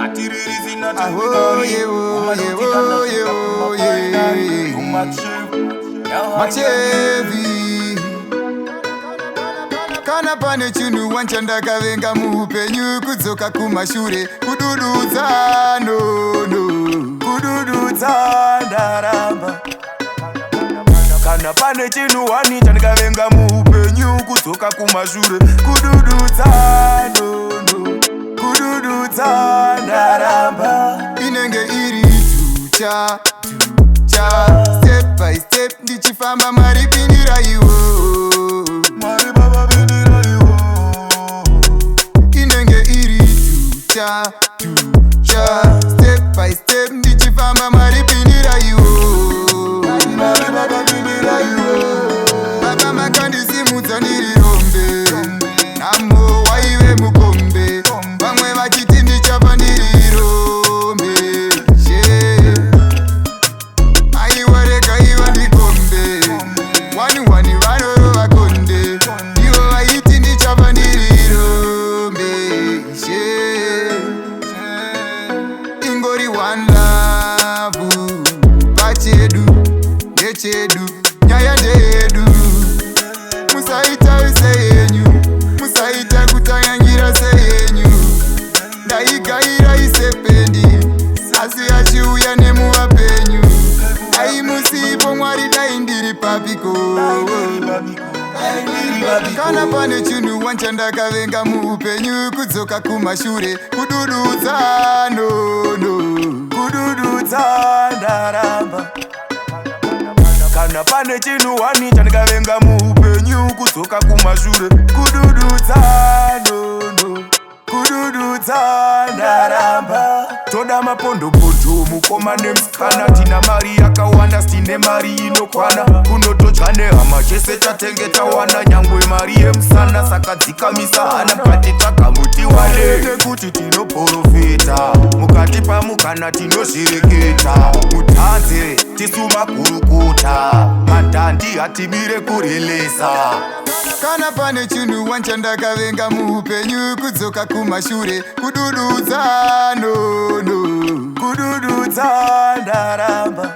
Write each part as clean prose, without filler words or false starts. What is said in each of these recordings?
Bhatiri, Risina, McChevy. Kana pane chinhu wanchandakavenga muupenyu kudzoka kumashure kudududza kudududza ndaramba. Kana pane chinhu wani chandakavenga muupenyu kudzoka kumashure kudududza kudududza ndaramba. Inenge iri tucha step by step ndichifamba Mwari pindira iwo, Mwari baba pindira iwo. Inenge iri tucha step by step ndichifamba Mwari pindira iwo, Mwari baba pindira iwo. Baba makandisimudza ndiri rombe, namo waive mukombe, vamwe vachiti ndichapa ndiri rombe. Aiwareka iva ndikombe, wani vanorova konde, ivo vaiti ndichapa ndiri rombe. Ingori one love, pachedu ndechedu, nyaya ndeyedu. Musaita seyenyu, musaita kutanyangira seyenyu. Ndaigaira isependi, asi achiuya nemuvapenyu. Aimusipo Mwari dai ndiri papiko. Kana pane chinhu wanchandakavenga muupenyu kudzoka kumashure kudududza kudududza ndaramba. Kana pane chinhu wani chandakavenga muupenyu kudzoka kumashure kudududza kudududza ndaramba. Toda mapondopoto mukoma nemusikana, tina mari yakawanda sitine mari inokwana, kunotodya nehama chese tatenge tawana, nyangwe mari yemusana, saka dzikamisa hana mukatitsvaga muti wane, nekuti tinoprofita mukati pamukana tinozvireketa, mutanze tisu makurukuta, madhandi hatimire kurelesa. Kana pane chinhu wanchandakavenga muupenyu kudzoka kumashure kudududza kudududza ndaramba.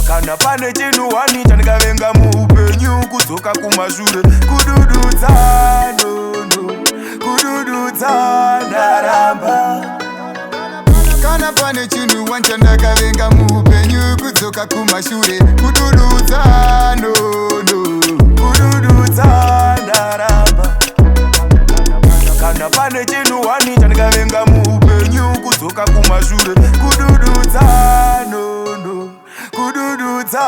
Kana pane chinhu wani chandakavenga muupenyu kudzoka kumashure kudududza kudududza ndaramba. Kana pane chinhu wanchandakavenga muupenyu kudzoka kumashure kudududza kudududza ndaramba. Kana pane chinhu wani chandakavenga muupenyu kudzoka kumashure kudududza kudududza